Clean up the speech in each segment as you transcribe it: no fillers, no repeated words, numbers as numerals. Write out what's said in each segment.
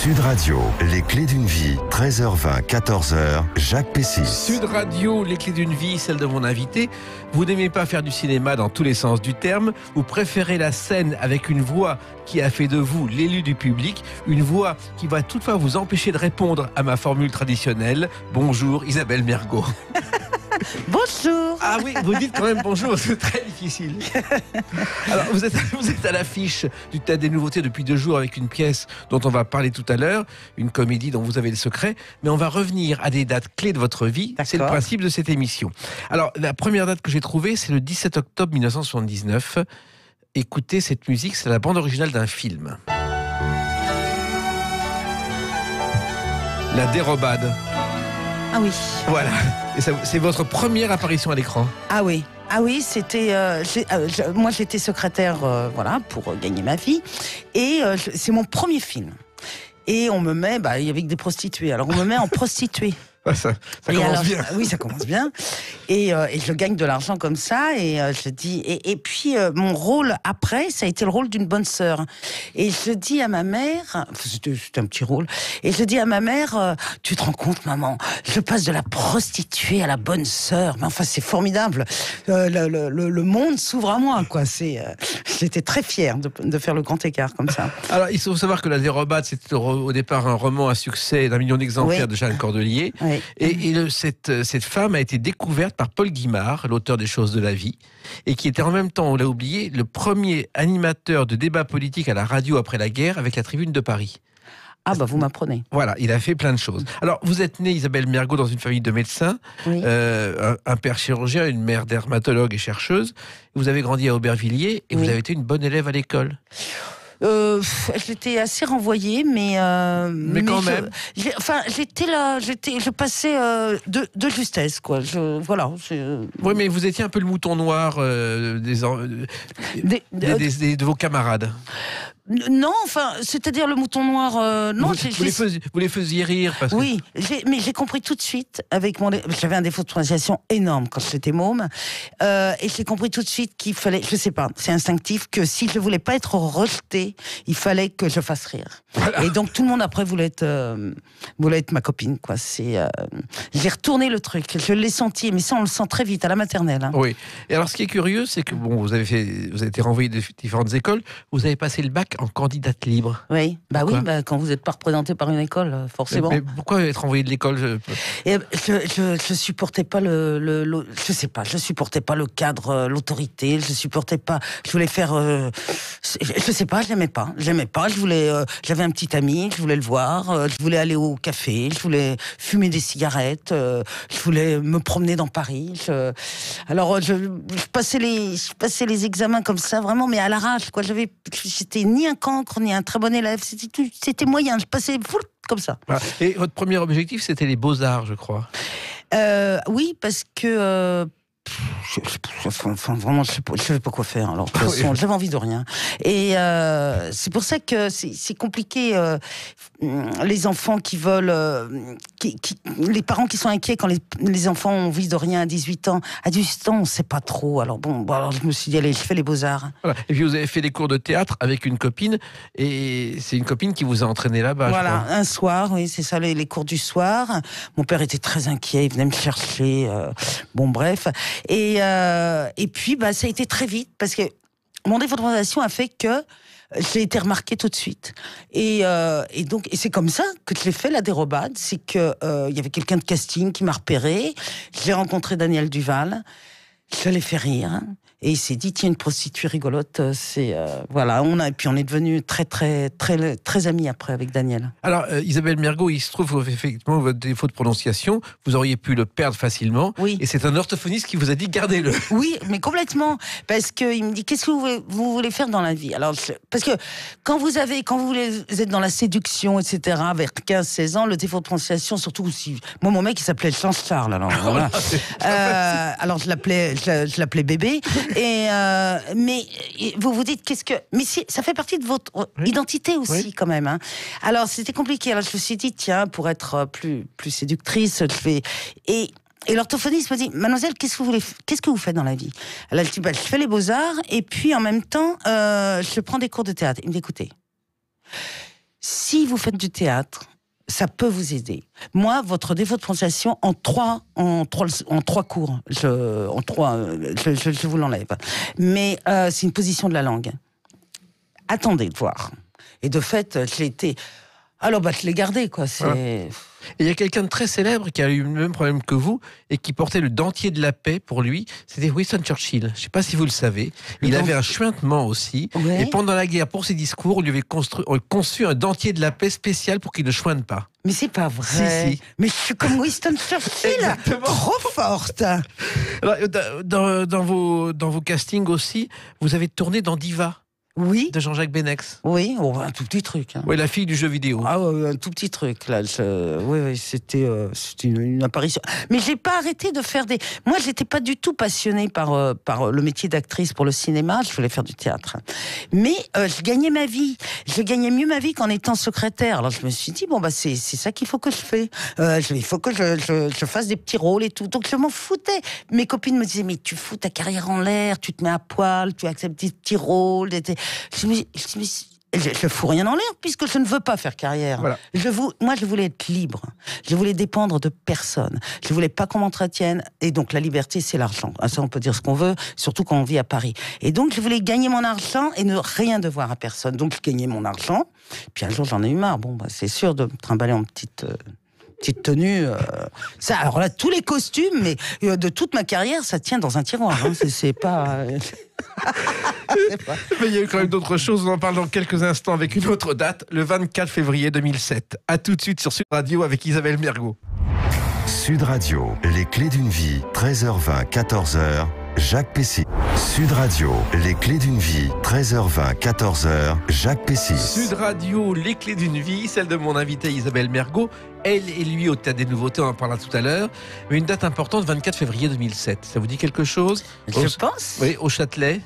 Sud Radio, les clés d'une vie, 13h20, 14h, Jacques Pessis. Sud Radio, les clés d'une vie, celle de mon invité. Vous n'aimez pas faire du cinéma dans tous les sens du terme. Vous préférez la scène avec une voix qui a fait de vous l'élu du public. Une voix qui va toutefois vous empêcher de répondre à ma formule traditionnelle. Bonjour Isabelle Mergo. Bonjour. Ah oui, vous dites quand même bonjour, c'est très difficile. Alors, vous êtes à l'affiche du Théâtre des Nouveautés depuis 2 jours avec une pièce dont on va parler tout à l'heure, une comédie dont vous avez le secret, mais on va revenir à des dates clés de votre vie. D'accord. C'est le principe de cette émission. Alors, la première date que j'ai trouvée, c'est le 17 octobre 1979. Écoutez cette musique, c'est la bande originale d'un film. La Dérobade. Ah oui. Voilà. Et c'est votre première apparition à l'écran. Ah oui. Ah oui, c'était. Moi, j'étais secrétaire, voilà, pour gagner ma vie, et c'est mon premier film. Et on me met, il y avait que des prostituées. Alors on me met en prostituée. Ça commence bien. Oui, ça commence bien. Et je gagne de l'argent comme ça. Et je dis. Et puis mon rôle après, ça a été le rôle d'une bonne sœur. Et je dis à ma mère, c'était un petit rôle. Et je dis à ma mère, tu te rends compte, maman, je passe de la prostituée à la bonne sœur. Mais enfin, c'est formidable. Le monde s'ouvre à moi, quoi. J'étais très fière de faire le grand écart comme ça. Alors, il faut savoir que La Dérobade, c'était au départ un roman à succès d'1 million d'exemplaires de Jeanne Cordelier. Oui. Et cette femme a été découverte par Paul Guimard, l'auteur des Choses de la vie, et qui était en même temps, on l'a oublié, le premier animateur de débat politique à la radio après la guerre avec la Tribune de Paris. Ah vous m'apprenez. Voilà, il a fait plein de choses. Alors, vous êtes née, Isabelle Mergo, dans une famille de médecins, Oui. un père chirurgien, une mère dermatologue et chercheuse. Vous avez grandi à Aubervilliers et vous avez été une bonne élève à l'école. J'étais assez renvoyée, mais quand même. J'étais là, je passais de justesse, quoi. Oui, mais vous étiez un peu le mouton noir de vos camarades. Non, c'est-à-dire le mouton noir. Non, vous les faisiez rire parce oui, mais j'ai compris tout de suite j'avais un défaut de prononciation énorme quand j'étais môme, et j'ai compris tout de suite qu'il fallait, je sais pas, c'est instinctif, que si je voulais pas être rejetée, il fallait que je fasse rire. Voilà. Et donc tout le monde après voulait être ma copine, quoi. J'ai retourné le truc, je l'ai senti, mais ça on le sent très vite à la maternelle. Hein. Oui. Et alors ce qui est curieux, c'est que vous avez été renvoyé de différentes écoles, vous avez passé le bac en candidate libre. Oui, quand vous n'êtes pas représenté par une école, forcément. Mais pourquoi être envoyé de l'école je supportais pas je sais pas, je supportais pas le cadre, l'autorité, je supportais pas. Je voulais faire, je sais pas, j'aimais pas. J'avais un petit ami, je voulais le voir, je voulais aller au café, je voulais fumer des cigarettes, je voulais me promener dans Paris. Alors je passais les examens comme ça, vraiment, mais à l'arrache, quoi. J'étais ni un cancre, ni un très bon élève. C'était moyen. Je passais comme ça. Et votre premier objectif, c'était les Beaux-Arts, je crois. Oui, parce que... vraiment, je savais pas quoi faire. Alors, de toute façon, j'avais envie de rien. Et c'est pour ça que c'est compliqué. Les enfants qui veulent, les parents qui sont inquiets quand les enfants ont envie de rien à 18 ans. À 18 ans, on sait pas trop. Alors alors je me suis dit, allez, je fais les Beaux-Arts. Voilà. Et puis vous avez fait des cours de théâtre avec une copine, et c'est une copine qui vous a entraîné là-bas. Voilà, un soir, oui, c'est ça, les cours du soir. Mon père était très inquiet, il venait me chercher. Bon, bref. Et puis, ça a été très vite, parce que mon défaut de présentation a fait que j'ai été remarquée tout de suite. Et c'est comme ça que je l'ai fait, La Dérobade. C'est que il y avait quelqu'un de casting qui m'a repéré. J'ai rencontré Daniel Duval. Je l'ai fait rire. Et il s'est dit, tiens, une prostituée rigolote, voilà. Et puis on est devenus très, très, très, très amis après avec Daniel. Alors, Isabelle Mergo, il se trouve effectivement votre défaut de prononciation, vous auriez pu le perdre facilement. Oui. Et c'est un orthophoniste qui vous a dit, gardez-le. Oui, mais complètement. Parce qu'il me dit, qu'est-ce que vous voulez faire dans la vie? Alors, parce que quand vous êtes dans la séduction, etc., vers 15-16 ans, le défaut de prononciation, surtout si, moi, mon mec, il s'appelait Charles, alors, voilà. Alors, je l'appelais bébé. Mais vous vous dites mais ça fait partie de votre identité aussi, quand même. Hein. Alors c'était compliqué. Alors je me suis dit, tiens, pour être plus séductrice, et l'orthophoniste me dit, mademoiselle, qu'est-ce que vous faites dans la vie? Elle dit, je fais les Beaux-Arts et puis en même temps, je prends des cours de théâtre. Il me dit, écoutez, si vous faites du théâtre, ça peut vous aider. Moi, votre défaut de prononciation en trois cours, je vous l'enlève. Mais c'est une position de la langue. Attendez de voir. Et de fait, je l'ai été. Alors, je l'ai gardé, quoi. Voilà. Et il y a quelqu'un de très célèbre qui a eu le même problème que vous et qui portait le dentier de la paix pour lui. C'était Winston Churchill. Je ne sais pas si vous le savez. Il avait un chuintement aussi. Ouais. Et pendant la guerre, pour ses discours, on lui avait conçu un dentier de la paix spécial pour qu'il ne chointe pas. Mais c'est pas vrai. Si. Mais je suis comme Winston Churchill. Exactement. Trop forte. Alors, dans vos castings aussi, vous avez tourné dans Diva Oui. de Jean-Jacques Benex. Oui, un tout petit truc. Oui, la fille du jeu vidéo. Ah ouais, un tout petit truc là. Oui, c'était une apparition. Mais j'ai pas arrêté de faire des. Moi, j'étais pas du tout passionnée par le métier d'actrice pour le cinéma. Je voulais faire du théâtre. Mais je gagnais ma vie. Je gagnais mieux ma vie qu'en étant secrétaire. Alors je me suis dit c'est ça qu'il faut que je fais. Il faut que je fasse des petits rôles et tout. Donc je m'en foutais. Mes copines me disaient mais tu fous ta carrière en l'air, tu te mets à poil, tu acceptes des petits rôles. Je fous rien en l'air puisque je ne veux pas faire carrière. Voilà. Moi, je voulais être libre. Je voulais dépendre de personne. Je voulais pas qu'on m'entretienne. Et donc, la liberté, c'est l'argent. Ça, on peut dire ce qu'on veut, surtout quand on vit à Paris. Et donc, je voulais gagner mon argent et ne rien devoir à personne. Donc, je gagnais mon argent. Puis un jour, j'en ai eu marre. C'est sûr de me trimballer en petite tenue. Ça, alors là, tous les costumes, mais de toute ma carrière, ça tient dans un tiroir. C'est pas. Mais il y a eu quand même d'autres choses. On en parle dans quelques instants avec une autre date, le 24 février 2007. À tout de suite sur Sud Radio avec Isabelle Mergo. Sud Radio, les clés d'une vie, 13h20, 14h. Jacques Pessis. Sud Radio, les clés d'une vie, 13h20, 14h. Jacques Pessis. Sud Radio, les clés d'une vie, celle de mon invité Isabelle Mergo. Elle et lui au Théâtre des Nouveautés, on en parlera tout à l'heure. Mais une date importante, 24 février 2007. Ça vous dit quelque chose ? Je pense. Oui, au Châtelet,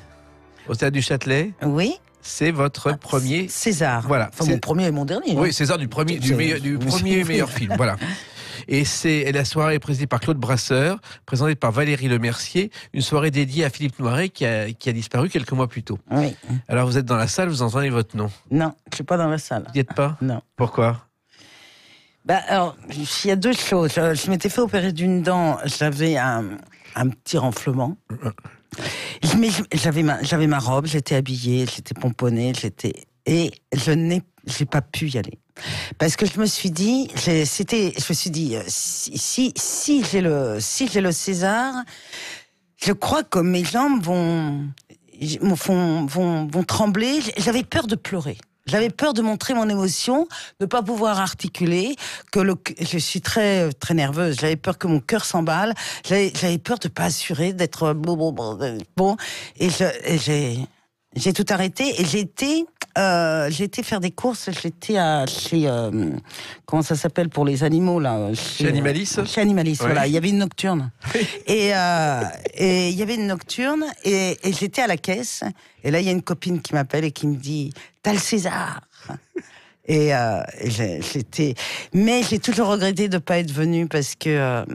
au Théâtre du Châtelet. Oui. C'est votre premier... César. Voilà. Enfin, mon premier et mon dernier. Oui, César du premier et meilleur film. Voilà. Et la soirée est présidée par Claude Brasseur, présentée par Valérie Lemercier, une soirée dédiée à Philippe Noiret qui a disparu quelques mois plus tôt. Oui. Alors vous êtes dans la salle, vous entendez votre nom. Non, je ne suis pas dans la salle. Vous n'y êtes pas ? Non. Pourquoi ? Alors, il y a deux choses. Je m'étais fait opérer d'une dent, j'avais un petit renflement. Mais j'avais ma robe, j'étais habillée, j'étais pomponnée, et je n'ai pas pu y aller. Parce que je me suis dit, si j'ai le César, je crois que mes jambes vont trembler. J'avais peur de pleurer. J'avais peur de montrer mon émotion, de pas pouvoir articuler, je suis très très nerveuse. J'avais peur que mon cœur s'emballe. J'avais peur de pas assurer, d'être bon. Et j'ai tout arrêté et j'ai été faire des courses. J'étais chez comment ça s'appelle pour les animaux là Chez Animalis. Chez Animalis, ouais. Voilà. Il y avait une nocturne. Oui. Et il y avait une nocturne et j'étais à la caisse. Et là, il y a une copine qui m'appelle et qui me dit « T'as le César !» Et mais j'ai toujours regretté de ne pas être venue parce que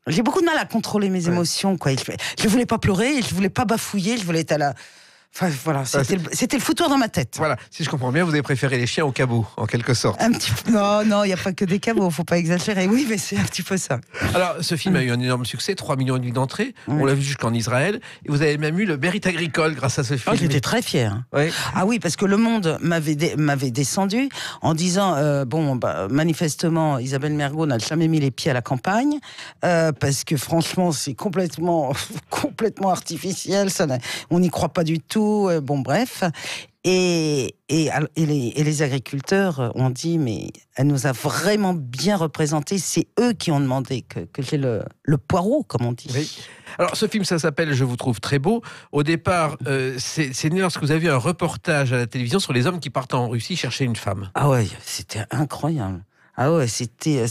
j'ai beaucoup de mal à contrôler mes émotions. Quoi. Je voulais pas pleurer, je voulais pas bafouiller, je voulais être à la... Enfin, voilà, c'était le foutoir dans ma tête. Voilà, si je comprends bien, vous avez préféré les chiens aux cabots, en quelque sorte. Un petit peu. Non, il n'y a pas que des cabots, faut pas exagérer. Oui, mais c'est un petit peu ça. Alors, ce film a eu un énorme succès, 3,5 millions d'entrées. On l'a vu jusqu'en Israël. Et vous avez même eu le mérite agricole grâce à ce film. J'étais très fière. Oui. Ah oui, parce que Le Monde m'avait descendu en disant manifestement, Isabelle Mergo n'a jamais mis les pieds à la campagne parce que franchement, c'est complètement artificiel. On n'y croit pas du tout. Bref. Et les agriculteurs ont dit, mais elle nous a vraiment bien représenté. C'est eux qui ont demandé que j'ai le poireau, comme on dit. Oui. Alors, ce film, ça s'appelle « Je vous trouve très beau ». Au départ, c'est né lorsque vous avez vu un reportage à la télévision sur les hommes qui partent en Russie chercher une femme. Ah ouais, c'était incroyable. Ah ouais, c'était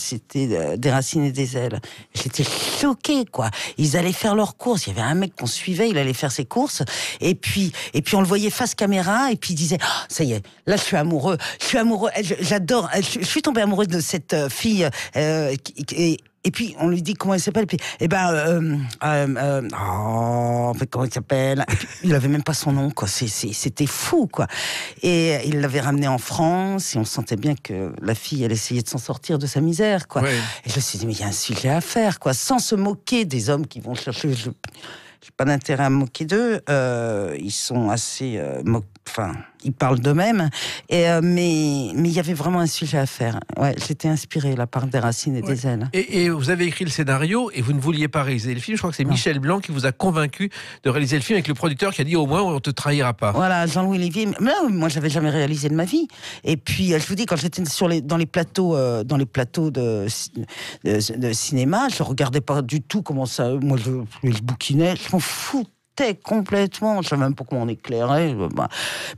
des racines et des ailes. J'étais choquée, quoi. Ils allaient faire leurs courses. Il y avait un mec qu'on suivait, il allait faire ses courses. Et puis on le voyait face caméra, et puis il disait, oh, ça y est, là je suis amoureux. J'adore. Je suis tombé amoureux de cette fille, Et puis, on lui dit comment il s'appelle. Puis, comment il s'appelle. Il avait même pas son nom, quoi. C'était fou, quoi. Et il l'avait ramené en France, et on sentait bien que la fille, elle essayait de s'en sortir de sa misère, quoi. Ouais. Et je me suis dit, mais il y a un sujet à faire, quoi. Sans se moquer des hommes qui vont chercher. J'ai pas d'intérêt à me moquer d'eux. Ils sont assez ils parlent d'eux-mêmes. Mais il y avait vraiment un sujet à faire. Ouais, j'étais inspirée là par Des racines et des ailes. Et vous avez écrit le scénario et vous ne vouliez pas réaliser le film. Je crois que c'est Michel Blanc qui vous a convaincu de réaliser le film, avec le producteur qui a dit au moins on te trahira pas. Voilà, Jean-Louis Lévy. Moi, j'avais jamais réalisé de ma vie. Et puis, je vous dis, quand j'étais dans les plateaux de cinéma, je regardais pas du tout comment ça. Moi, je bouquinais, je m'en foutais complètement. Je savais même pas comment on éclairait.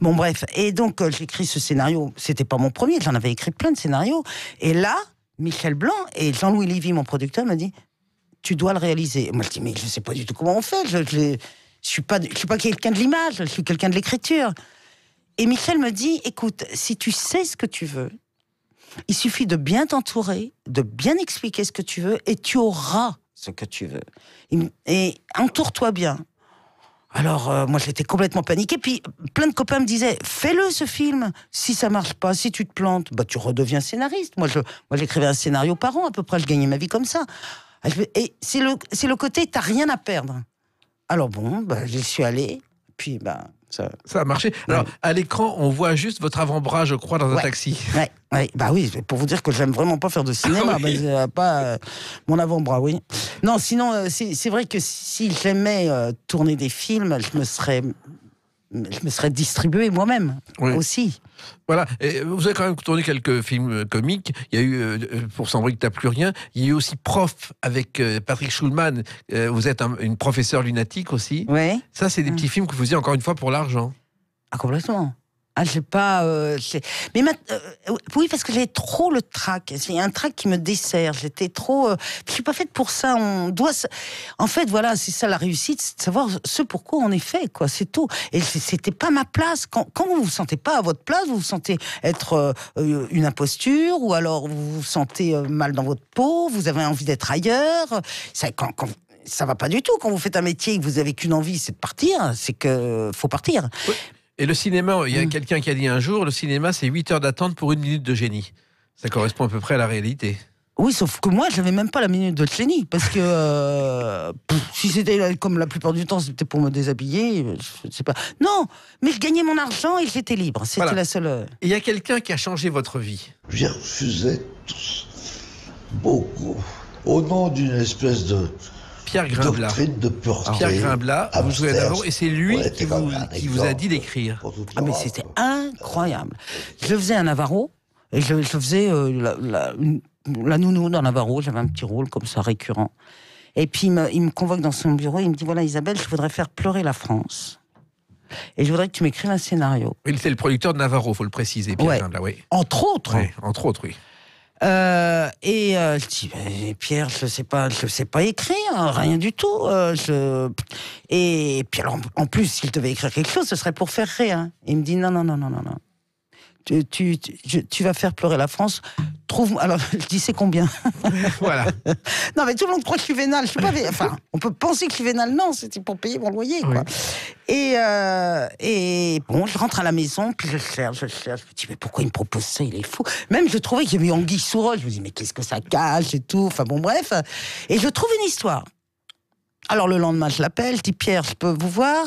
Bon, bref. Et donc, j'écris ce scénario. C'était pas mon premier. J'en avais écrit plein de scénarios. Et là, Michel Blanc et Jean-Louis Lévy, mon producteur, m'a dit, tu dois le réaliser. Et moi, je dis, mais je sais pas du tout comment on fait. Je suis pas quelqu'un de l'image. Je suis quelqu'un de l'écriture. Et Michel me dit, écoute, si tu sais ce que tu veux, il suffit de bien t'entourer, de bien expliquer ce que tu veux, et tu auras ce que tu veux. Et entoure-toi bien. Alors, moi, j'étais complètement paniquée. Puis, plein de copains me disaient, fais-le, ce film. Si ça marche pas, si tu te plantes, tu redeviens scénariste. Moi, j'écrivais un scénario par an, à peu près. Je gagnais ma vie comme ça. Et c'est le côté, t'as rien à perdre. Alors bon, j'y suis allée. Puis, ça a marché. Alors, à l'écran, on voit juste votre avant-bras, je crois, dans un taxi. Oui, pour vous dire que j'aime vraiment pas faire de cinéma, pas mon avant-bras, oui. Non, sinon, c'est vrai que si j'aimais tourner des films, je me serais distribué moi-même aussi. Voilà, et vous avez quand même tourné quelques films comiques. Il y a eu Pour Sandrine que t'as plus rien. Il y a eu aussi Prof avec Patrick Schulman. Vous êtes une professeure lunatique aussi. Oui. Ça, c'est des petits films que vous faisiez encore une fois pour l'argent. Ah, complètement. J'ai pas. Mais oui, parce que j'ai trop le trac. C'est un trac qui me dessert. J'étais trop. Je suis pas faite pour ça. On doit. En fait, voilà, c'est ça la réussite, c'est de savoir ce pourquoi on est fait, quoi. C'est tout. Et c'était pas ma place. Quand vous vous sentez pas à votre place, vous vous sentez être une imposture, ou alors vous vous sentez mal dans votre peau, vous avez envie d'être ailleurs. Ça va pas du tout. Quand vous faites un métier et que vous avez qu'une envie, c'est de partir. C'est que faut partir. Oui. Et le cinéma, il y a quelqu'un qui a dit un jour, le cinéma, c'est 8 heures d'attente pour 1 minute de génie. Ça correspond à peu près à la réalité. Oui, sauf que moi, j'avais même pas la minute de génie, parce que si c'était comme la plupart du temps, c'était pour me déshabiller, je sais pas. Non, mais je gagnais mon argent et j'étais libre. C'était la seule. Et il y a quelqu'un qui a changé votre vie. J'ai refusé tous, beaucoup, au nom d'une espèce de Pierre Grimblat. De pureté. Pierre Grimblat, vous jouez d'abord, et c'est lui qui vous a dit d'écrire. Ah, mais c'était incroyable. Je faisais un Navarro, et je faisais la nounou dans Navarro. J'avais un petit rôle comme ça récurrent. Et puis il me convoque dans son bureau, il me dit, voilà Isabelle, je voudrais faire pleurer la France. Et je voudrais que tu m'écrives un scénario. Il était le producteur de Navarro, faut le préciser, Pierre Grimblat, oui. Entre autres. Oui, entre autres, oui. Je dis, Pierre, je sais pas écrire, rien du tout. Et puis alors, en plus, s'il devait écrire quelque chose, ce serait pour faire rien. Il me dit, non. Tu vas faire pleurer la France. Trouve. Alors, je dis, c'est combien? Voilà. Non, mais tout le monde croit que je suis vénale. Je suis pas enfin, on peut penser que je suis vénale. Non, c'était pour payer mon loyer, quoi. Oui. Et bon, je rentre à la maison, puis je cherche. Je me dis, mais pourquoi il me propose ça? Il est fou. Même, je trouvais qu'il y avait eu anguille sous roche. Je me dis, mais qu'est-ce que ça cache et tout. Enfin, bon, bref. Et je trouve une histoire. Alors, le lendemain, je l'appelle. Je dis, Pierre, je peux vous voir?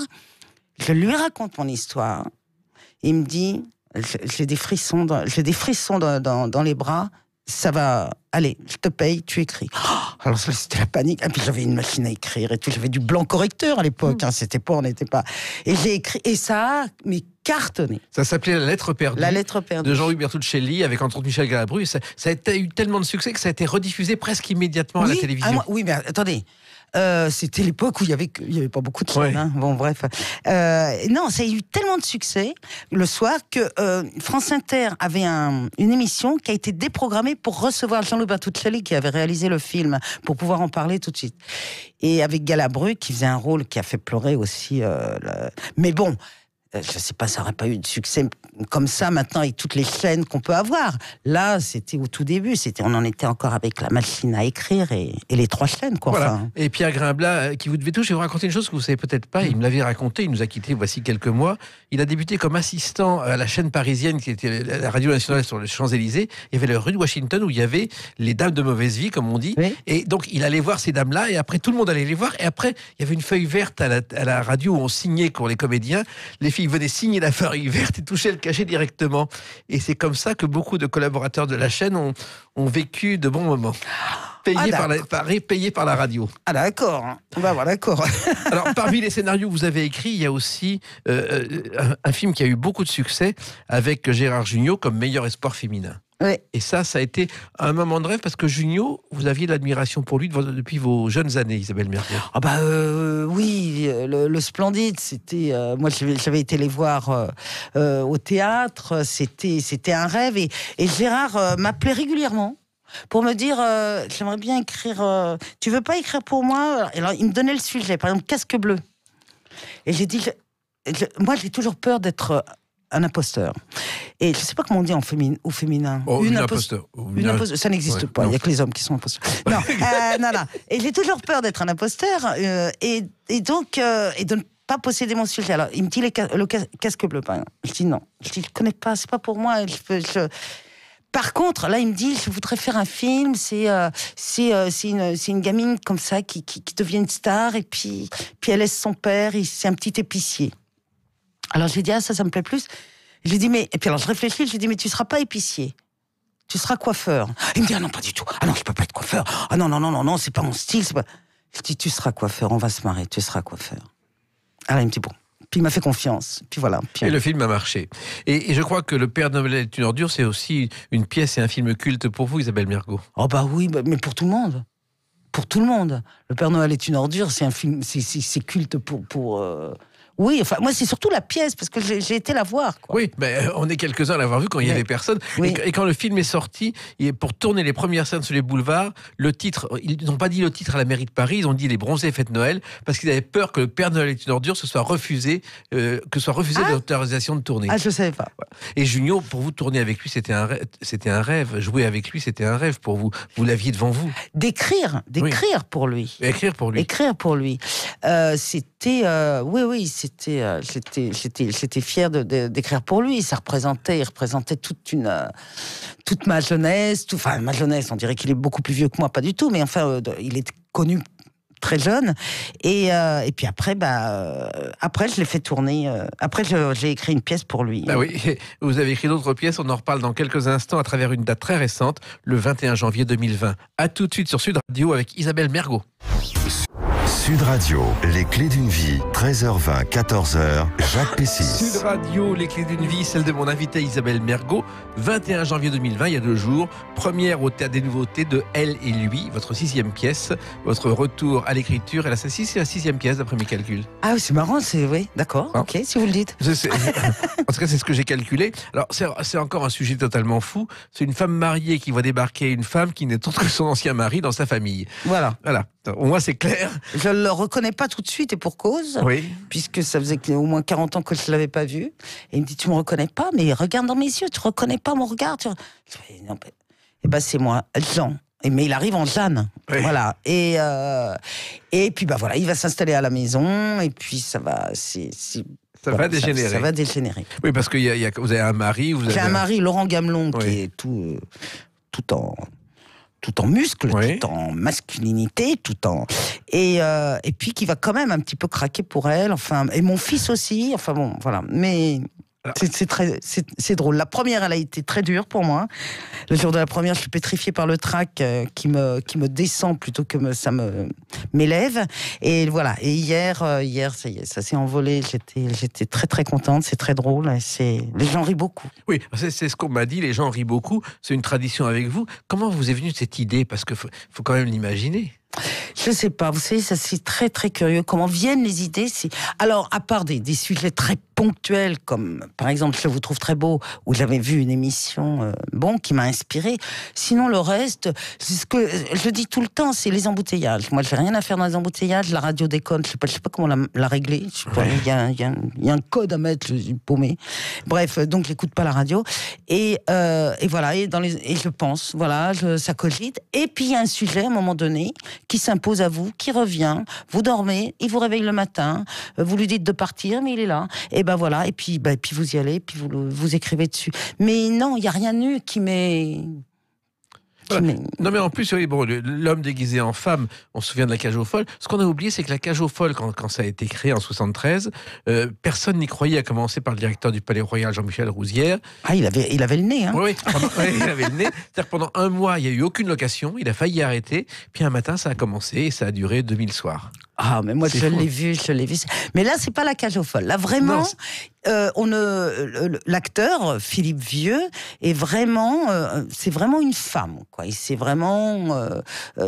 Je lui raconte mon histoire. Il me dit, j'ai des frissons dans les bras. Ça va, allez, je te paye, tu écris. Alors ça, c'était la panique. Et puis j'avais une machine à écrire et tout. J'avais du blanc correcteur à l'époque. On n'était pas. Et j'ai écrit, et ça a cartonné. Ça s'appelait La Lettre perdue. La Lettre perdue. De Jean-Luc Bertuccelli, avec entre autres Michel Galabru. Ça a eu tellement de succès que ça a été rediffusé presque immédiatement à la télévision. Oui, mais attendez. C'était l'époque où il y avait pas beaucoup de chaînes. Hein. Bon, bref. Non, ça a eu tellement de succès le soir que France Inter avait une émission qui a été déprogrammée pour recevoir Jean-Loup Bertuccelli qui avait réalisé le film, pour pouvoir en parler tout de suite. Et avec Galabru qui faisait un rôle qui a fait pleurer aussi. Mais bon. je sais pas, ça n'aurait pas eu de succès comme ça maintenant avec toutes les chaînes qu'on peut avoir. Là, c'était au tout début, on en était encore avec la machine à écrire et les 3 chaînes, quoi. Voilà. Enfin. Et Pierre Grimblat, qui vous devait tout, je vais vous raconter une chose que vous savez peut-être pas. Il me l'avait raconté, il nous a quittés voici quelques mois. Il a débuté comme assistant à la chaîne parisienne qui était la radio nationale sur les Champs-Élysées. Il y avait la rue de Washington où il y avait les dames de mauvaise vie, comme on dit. Oui. Et donc, il allait voir ces dames-là et après, tout le monde allait les voir. Et après, il y avait une feuille verte à la radio où on signait pour les comédiens. Les filles venaient signer la feuille verte et toucher le cachet directement. Et c'est comme ça que beaucoup de collaborateurs de la chaîne ont vécu de bons moments. Payés par la radio. Ah d'accord, on va voir, d'accord. Alors, parmi les scénarios que vous avez écrits, il y a aussi un film qui a eu beaucoup de succès avec Gérard Jugnot comme meilleur espoir féminin. Oui. Et ça a été un moment de rêve parce que Jugnot, vous aviez de l'admiration pour lui depuis vos jeunes années, Isabelle Mergo. Ah bah oui, le Splendide, c'était moi j'avais été les voir au théâtre, c'était un rêve et Gérard m'appelait régulièrement pour me dire j'aimerais bien écrire, tu veux pas écrire pour moi? Alors il me donnait le sujet, par exemple Casque bleu, et j'ai dit moi j'ai toujours peur d'être un imposteur. Et je sais pas comment on dit au féminin. Oh, une imposteur. Une imposteur. Ça n'existe pas. Il y a que les hommes qui sont imposteurs. Non, non. Et j'ai toujours peur d'être un imposteur et donc de ne pas posséder mon sujet. Alors il me dit le casque bleu. Par exemple. Je dis non. Je dis je connais pas. C'est pas pour moi. Par contre, là, il me dit, je voudrais faire un film. C'est une gamine comme ça qui devient une star et puis elle laisse son père. C'est un petit épicier. Alors, je lui ai dit, ça me plaît plus. Je lui ai dit, et puis alors, je réfléchis, je lui ai dit, mais tu seras pas épicier. Tu seras coiffeur. Il me dit, ah non, pas du tout. Ah non, je peux pas être coiffeur. Ah non, c'est pas mon style. Je dis, tu seras coiffeur, on va se marrer, tu seras coiffeur. Alors, il me dit, bon. Puis il m'a fait confiance. Puis voilà. Et le film a marché. Et je crois que Le Père Noël est une ordure, c'est aussi une pièce et un film culte pour vous, Isabelle Mergo. Oh bah oui, mais pour tout le monde. Pour tout le monde. Le Père Noël est une ordure, c'est un film, c'est culte pour Oui, enfin, moi, c'est surtout la pièce, parce que j'ai été la voir, quoi. Oui, mais on est quelques-uns à l'avoir vu quand il y avait personne. Oui. Et quand le film est sorti, pour tourner les premières scènes sur les boulevards, le titre, ils n'ont pas dit le titre à la mairie de Paris, ils ont dit Les Bronzés fêtent Noël, parce qu'ils avaient peur que Le Père Noël est une ordure, soit refusé l'autorisation de tourner. Ah, je ne savais pas. Et Jugnot, pour vous, tourner avec lui, c'était un rêve. Jouer avec lui, c'était un rêve pour vous. Vous l'aviez devant vous. D'écrire pour lui. Écrire pour lui. Écrire pour lui. C'était, j'étais fière d'écrire pour lui. Il représentait toute ma jeunesse. Enfin, ma jeunesse, on dirait qu'il est beaucoup plus vieux que moi, pas du tout, mais enfin, il est connu très jeune. Et puis après, après, je l'ai fait tourner. Après, j'ai écrit une pièce pour lui. Ah oui, vous avez écrit d'autres pièces. On en reparle dans quelques instants à travers une date très récente, le 21 janvier 2020. À tout de suite sur Sud Radio avec Isabelle Mergo. Sud Radio, les clés d'une vie, 13h20, 14h, Jacques Pessis. Sud Radio, les clés d'une vie, celle de mon invité Isabelle Mergo, 21 janvier 2020, il y a 2 jours, première au Théâtre des Nouveautés de Elle et Lui, votre 6e pièce, votre retour à l'écriture, c'est la 6e pièce d'après mes calculs. Ah oui, c'est marrant, oui, d'accord, ok, si vous le dites. En tout cas, c'est ce que j'ai calculé. Alors, c'est encore un sujet totalement fou, c'est une femme mariée qui voit débarquer une femme qui n'est autre que son ancien mari dans sa famille. Voilà. Au moins, c'est clair. Je ne le reconnais pas tout de suite, et pour cause. Oui. Puisque ça faisait au moins 40 ans que je ne l'avais pas vu. Et il me dit, tu ne me reconnais pas? Mais regarde dans mes yeux, tu ne reconnais pas mon regard? Et c'est moi, Jean. Mais il arrive en Jeanne. Oui. Voilà. Et puis, voilà, il va s'installer à la maison, et puis ça va... Ça va dégénérer. Ça va dégénérer. Oui, parce que vous avez un mari... J'ai un mari, Laurent Gamelon, qui est tout en muscles, oui. Tout en masculinité, et puis qui va quand même un petit peu craquer pour elle, enfin, et mon fils aussi, enfin bon, voilà, mais c'est drôle. La première, elle a été très dure pour moi. Le jour de la première, je suis pétrifiée par le trac qui me descend plutôt que ça m'élève. Et voilà. Et hier, ça y est, ça s'est envolé. J'étais très très contente. C'est très drôle. Les gens rient beaucoup. Oui, c'est ce qu'on m'a dit. Les gens rient beaucoup. C'est une tradition avec vous. Comment vous est venue cette idée? Parce que faut quand même l'imaginer. Je sais pas, vous savez, ça c'est très très curieux. Comment viennent les idées Alors, à part des sujets très ponctuels, comme par exemple Je vous trouve très beau, où j'avais vu une émission qui m'a inspiré. Sinon, le reste, c'est ce que je dis tout le temps, c'est les embouteillages. Moi, j'ai rien à faire dans les embouteillages. La radio déconne, je sais pas comment la régler. Je sais pas, il y a un code à mettre, je suis paumé. Bref, donc j'écoute pas la radio. Et voilà, et je pense, voilà, ça cogite. Et puis il y a un sujet à un moment donné qui s'impose à vous, qui revient, vous dormez, il vous réveille le matin, vous lui dites de partir, mais il est là. Et ben voilà, et puis vous y allez, puis vous écrivez dessus. Mais non, il n'y a rien eu qui m'est... Voilà. Non mais en plus, oui, bon, l'homme déguisé en femme, on se souvient de la Cage aux Folles. Ce qu'on a oublié, c'est que la Cage aux Folles, quand ça a été créé en 73, personne n'y croyait, à commencer par le directeur du Palais Royal, Jean-Michel Rouzière. Ah, il avait le nez, hein. Oui, il avait le nez. C'est-à-dire que pendant un mois, il n'y a eu aucune location, il a failli arrêter, puis un matin, ça a commencé et ça a duré 2000 soirs. Ah, mais moi, je l'ai vu. Mais là, c'est pas la Cage aux Folles. Là, vraiment, l'acteur, Philippe Vieux, est vraiment, c'est vraiment une femme, quoi. C'est vraiment,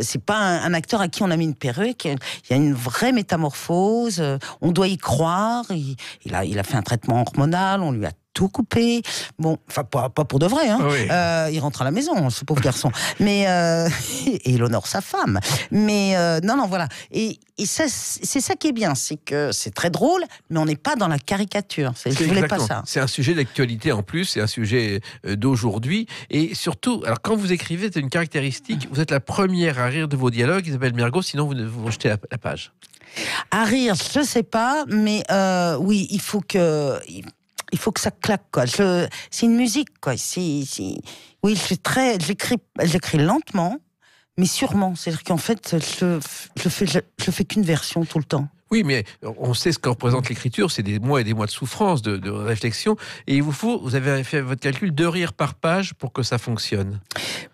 c'est pas un acteur à qui on a mis une perruque. Il y a une vraie métamorphose. On doit y croire. Il a fait un traitement hormonal. On lui a tout coupé. Bon, enfin, pas pour de vrai, hein. Oui. Il rentre à la maison, ce pauvre garçon. Mais, et il honore sa femme. Mais, non, voilà. Et ça, c'est ça qui est bien, c'est que c'est très drôle, mais on n'est pas dans la caricature. Je voulais pas ça. C'est un sujet d'actualité en plus, c'est un sujet d'aujourd'hui. Et surtout, alors quand vous écrivez, c'est une caractéristique, vous êtes la première à rire de vos dialogues, Isabelle Mergo, sinon vous rejetez la page. À rire, je sais pas, mais oui, il faut que ça claque, quoi. C'est une musique, quoi. Oui, j'écris lentement, mais sûrement. C'est-à-dire qu'en fait, je fais qu'une version tout le temps. Oui, mais on sait ce que représente l'écriture, c'est des mois et des mois de souffrance, de réflexion, et vous avez fait votre calcul, 2 rires par page pour que ça fonctionne.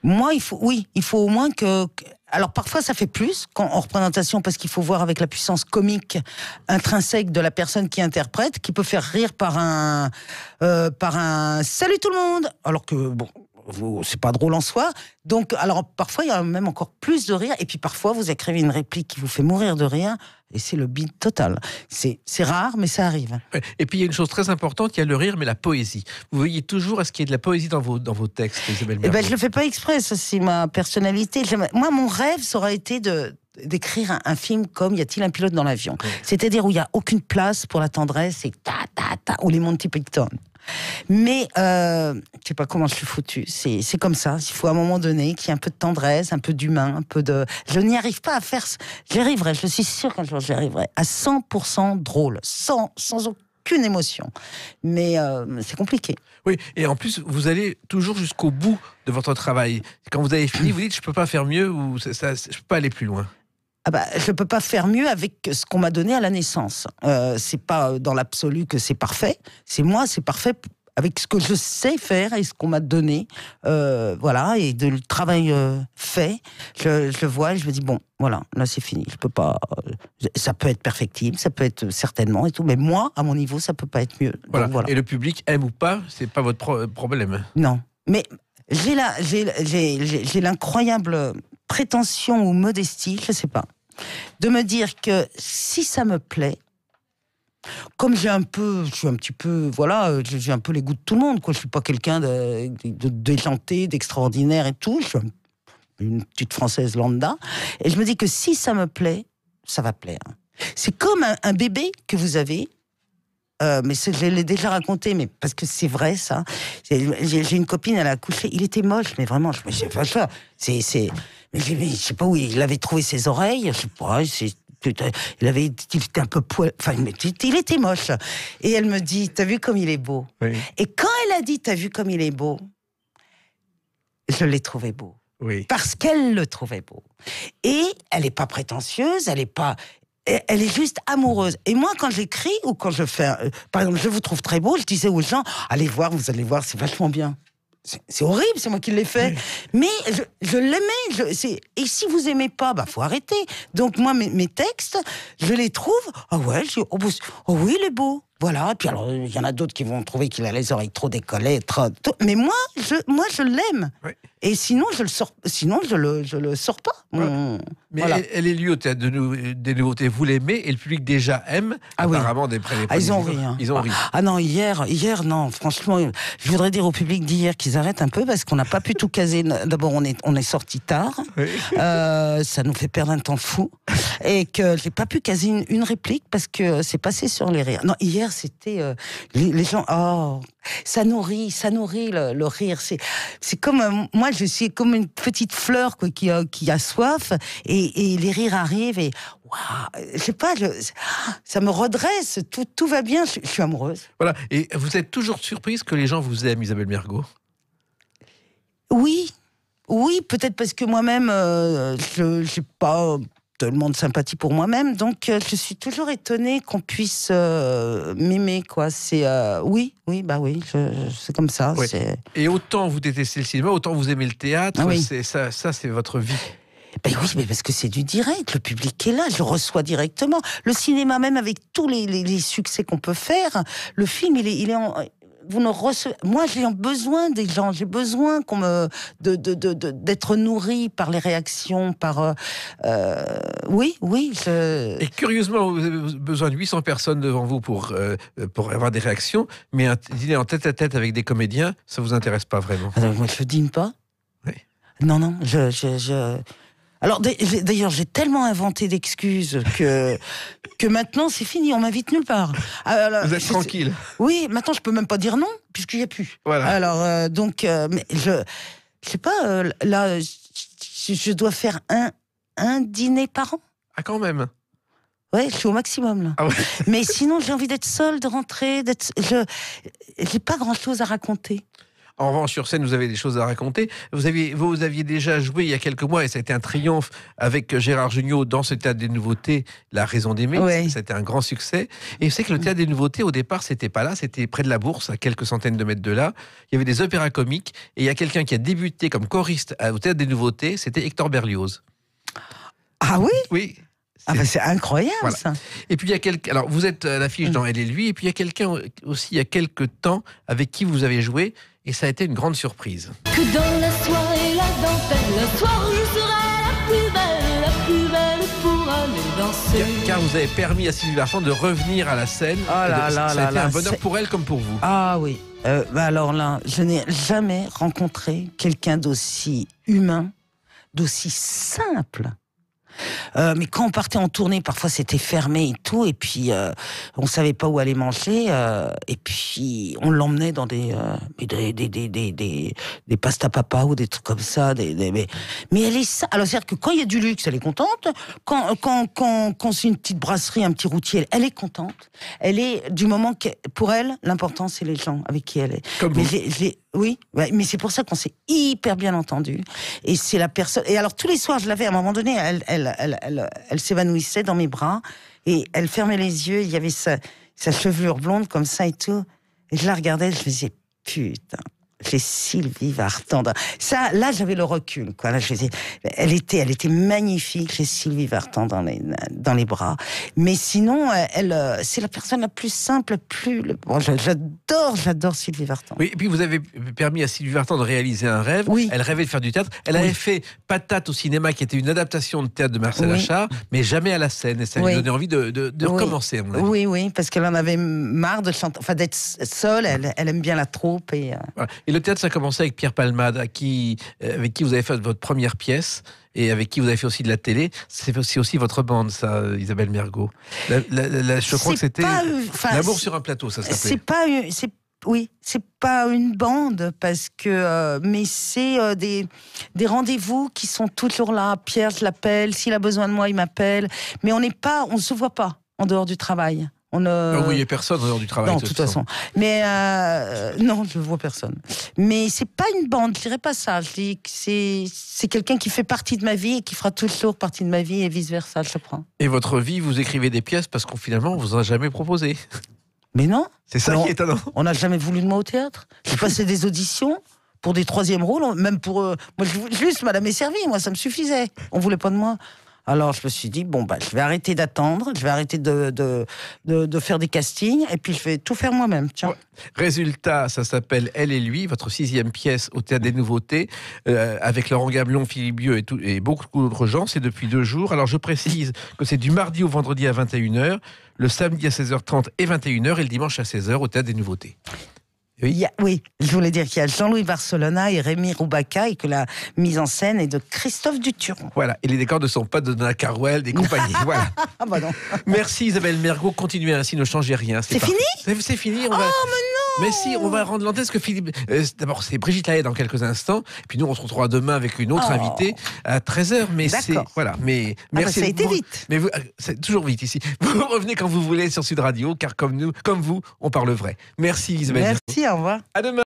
Moi, il faut au moins que... Alors parfois ça fait plus en représentation parce qu'il faut voir avec la puissance comique intrinsèque de la personne qui interprète, qui peut faire rire par un salut tout le monde, alors que bon, c'est pas drôle en soi. Donc alors parfois il y a même encore plus de rire, et puis parfois vous écrivez une réplique qui vous fait mourir de rire et c'est le bide total. C'est rare, mais ça arrive. Et puis il y a une chose très importante, il y a le rire, mais la poésie. Vous veillez toujours à ce qu'il y ait de la poésie dans vos textes, Isabelle Mergo. Je le fais pas exprès, ça c'est ma personnalité. Moi, mon rêve, ça aurait été d'écrire un film comme Y a-t-il un pilote dans l'avion, c'est-à-dire où il y a aucune place pour la tendresse et ou les Monty Python. Mais je sais pas comment je suis foutue. C'est comme ça. Il faut à un moment donné qu'il y ait un peu de tendresse, un peu d'humain, un peu de. Je n'y arrive pas à faire. J'y arriverai. Je suis sûre qu'un jour j'y arriverai à 100% drôle, sans aucune émotion. Mais c'est compliqué. Oui, et en plus vous allez toujours jusqu'au bout de votre travail. Quand vous avez fini, vous dites je peux pas faire mieux ou je peux pas aller plus loin. Je peux pas faire mieux avec ce qu'on m'a donné à la naissance. C'est pas dans l'absolu que c'est parfait. C'est parfait avec ce que je sais faire et ce qu'on m'a donné. Voilà, et de le travail fait, je vois et je me dis bon, voilà, là c'est fini. Je peux pas. Ça peut être perfectible, ça peut être certainement et tout, mais moi, à mon niveau, ça peut pas être mieux. Voilà. Donc, voilà. Et le public aime ou pas, c'est pas votre problème. Non, mais j'ai l'incroyable prétention ou modestie, je sais pas, de me dire que si ça me plaît, comme je suis un petit peu, voilà, j'ai un peu les goûts de tout le monde, quoi. Je suis pas quelqu'un de déjanté, d'extraordinaire et tout. Je suis une petite française lambda, et je me dis que si ça me plaît, ça va plaire. C'est comme un bébé que vous avez. Mais je l'ai déjà raconté, mais parce que c'est vrai ça. J'ai une copine, elle a accouché, il était moche, mais vraiment, je sais pas ça. Je sais pas où il avait trouvé ses oreilles, je sais pas. Il était un peu poil, enfin, il était moche. Et elle me dit, t'as vu comme il est beau. Oui. Et quand elle a dit, t'as vu comme il est beau, je l'ai trouvé beau. Oui. Parce qu'elle le trouvait beau. Et elle est pas prétentieuse, elle est juste amoureuse. Et moi, quand j'écris ou quand je fais, par exemple, je vous trouve très beau, je disais aux gens, allez voir, vous allez voir, c'est vachement bien. C'est horrible, c'est moi qui l'ai fait. Oui. Mais je l'aimais. Et si vous aimez pas, faut arrêter. Donc moi, mes textes, je les trouve. Ah ouais, oui, il est beau. Voilà. Et puis alors, il y en a d'autres qui vont trouver qu'il a les oreilles trop décollées, mais moi, je l'aime. Oui. Et sinon, je le sors pas. Mais Voilà. elle est lieu au théâtre des nouveautés. Vous l'aimez et le public déjà aime. Ah oui. Apparemment, Ils ont ri. Hein. Ils ont ri. Ah non, hier, non. Franchement, je voudrais dire au public d'hier qu'ils arrêtent un peu parce qu'on n'a pas pu tout caser. D'abord, on est sorti tard. Oui. Ça nous fait perdre un temps fou. Et que j'ai pas pu caser une réplique parce que c'est passé sur les rires. Non, hier, c'était les gens. Oh, ça nourrit le rire. C'est comme moi, je suis comme une petite fleur quoi, qui a soif et les rires arrivent et waouh, je sais pas, ça me redresse. Tout va bien. Je suis amoureuse. Voilà. Et vous êtes toujours surprise que les gens vous aiment, Isabelle Mergo? Oui, peut-être parce que moi-même, je n'ai pas tellement de sympathie pour moi-même, donc je suis toujours étonnée qu'on puisse m'aimer, quoi. C'est oui, c'est comme ça. Ouais. C'est... Et autant vous détestez le cinéma, autant vous aimez le théâtre. Ah oui. C'est ça, c'est votre vie. Ben oui, mais parce que c'est du direct, le public est là, je le reçois directement. Le cinéma, même avec tous les succès qu'on peut faire, le film, il est en... Vous ne recevez... Moi, j'ai besoin des gens, j'ai besoin d'être nourri par les réactions, par... Oui. Et curieusement, vous avez besoin de 800 personnes devant vous pour avoir des réactions, mais un dîner en tête-à-tête avec des comédiens, ça vous intéresse pas vraiment? Alors, moi, je dîne pas. Oui. Non, Alors d'ailleurs, j'ai tellement inventé d'excuses que maintenant c'est fini, on m'invite nulle part. Alors, Vous êtes tranquille. Oui, maintenant je peux même pas dire non puisqu'il y a plus. Voilà. Alors mais je sais pas là, je dois faire un dîner par an. Ah, quand même. Ouais, je suis au maximum là. Ah ouais. Mais sinon, j'ai envie d'être seule, de rentrer, j'ai pas grand-chose à raconter. En revanche, sur scène, vous avez des choses à raconter. Vous aviez déjà joué il y a quelques mois, et ça a été un triomphe avec Gérard Jugnot dans ce théâtre des nouveautés, La raison d'aimer. Oui. C'était un grand succès. Et c'est que le théâtre des nouveautés, au départ, c'était pas là, c'était près de la Bourse, à quelques centaines de mètres de là. Il y avait des opéras comiques, et il y a quelqu'un qui a débuté comme choriste au théâtre des nouveautés, c'était Hector Berlioz. Ah oui. Oui. Ah ben c'est incroyable, Voilà. ça. Et puis il y a quelqu'un. Alors vous êtes à l'affiche dans Elle et lui, et puis il y a quelqu'un aussi il y a quelques temps avec qui vous avez joué, et ça a été une grande surprise. Que dans la soirée, la dentelle, le soir je serai la plus belle pour aller danser. Car vous avez permis à Sylvie Vartan de revenir à la scène. Oh là là ça là a été là, un bonheur c'est- pour elle comme pour vous. Ah oui. Alors là, je n'ai jamais rencontré quelqu'un d'aussi humain, d'aussi simple. Mais quand on partait en tournée, parfois c'était fermé et tout, et puis on savait pas où aller manger, et puis on l'emmenait dans des pasta papa ou des trucs comme ça. Mais elle est ça. Alors c'est-à-dire que quand il y a du luxe, elle est contente. Quand c'est une petite brasserie, un petit routier, elle est contente. Elle est du moment que pour elle, l'important c'est les gens avec qui elle est. Comme Mais vous. oui, ouais, mais c'est pour ça qu'on s'est hyper bien entendu. Et c'est la personne. Et alors tous les soirs, je l'avais. À un moment donné, elle s'évanouissait dans mes bras et elle fermait les yeux. Il y avait sa chevelure blonde comme ça et tout. Et je la regardais. Je me disais putain, c'est Sylvie Vartan. Ça, là, j'avais le recul. Quoi. Là, je me disais, elle était magnifique. J'ai Sylvie Vartan dans les bras. Mais sinon, c'est la personne la plus simple, Bon, j'adore Sylvie Vartan. Oui, et puis vous avez permis à Sylvie Vartan de réaliser un rêve. Oui. Elle rêvait de faire du théâtre. Elle Oui. avait fait Patate au cinéma, qui était une adaptation de théâtre de Marcel Oui. Achard, mais jamais à la scène. Et ça lui Oui. donnait envie de Oui. recommencer, à mon avis. Oui, parce qu'elle en avait marre de chanter, enfin d'être seule. Elle aime bien la troupe et. Voilà. Et le théâtre, ça a commencé avec Pierre Palmade, avec qui vous avez fait votre première pièce, et avec qui vous avez fait aussi de la télé. C'est aussi votre bande, ça, Isabelle Mergo. Je crois que c'était L'amour sur un plateau, ça s'appelait. C'est pas une bande parce que mais c'est des rendez-vous qui sont toujours là. Pierre, je l'appelle. S'il a besoin de moi, il m'appelle. Mais on se voit pas en dehors du travail. Vous voyez personne en dehors du travail. Non, de toute façon. Mais non, je vois personne. Mais c'est pas une bande, je dirais pas ça. Je dis que c'est quelqu'un qui fait partie de ma vie et qui fera toujours partie de ma vie et vice versa, je prends. Et votre vie, vous écrivez des pièces parce qu'on finalement vous a jamais proposé. Mais non. C'est ça qui est étonnant. On n'a jamais voulu de moi au théâtre. J'ai passé des auditions pour des troisième rôles, même pour moi juste Madame est servie, moi ça me suffisait. On voulait pas de moi. Alors je me suis dit, bon, bah, je vais arrêter d'attendre, je vais arrêter de faire des castings, et puis je vais tout faire moi-même. Tiens. Ouais. Résultat, ça s'appelle Elle et lui, votre 6e pièce au Théâtre des Nouveautés, avec Laurent Gablon, Philippe Bieux et beaucoup d'autres gens. C'est depuis 2 jours. Alors je précise que c'est du mardi au vendredi à 21h, le samedi à 16h30 et 21h, et le dimanche à 16h au Théâtre des Nouveautés. Oui, je voulais dire qu'il y a Jean-Louis Barcelona et Rémi Roubaca, et que la mise en scène est de Christophe Duturon. Voilà, et les décors ne sont pas de Donna Carwell, des compagnies. Voilà. Ah bah non. Merci Isabelle Mergo, continuez ainsi, ne changez rien. C'est fini ? C'est fini. Oh, mais non ! Mais si, on va rendre l'antenne, parce que Philippe... d'abord, c'est Brigitte Lahaye dans quelques instants, et puis nous, on se retrouvera demain avec une autre invitée à 13h. Mais c'est... Voilà, mais merci. Ça a été vite. Mais vous, c'est toujours vite ici. Vous revenez quand vous voulez sur Sud Radio, car comme vous, on parle vrai. Merci Isabelle Mergo. Merci, au revoir. À demain.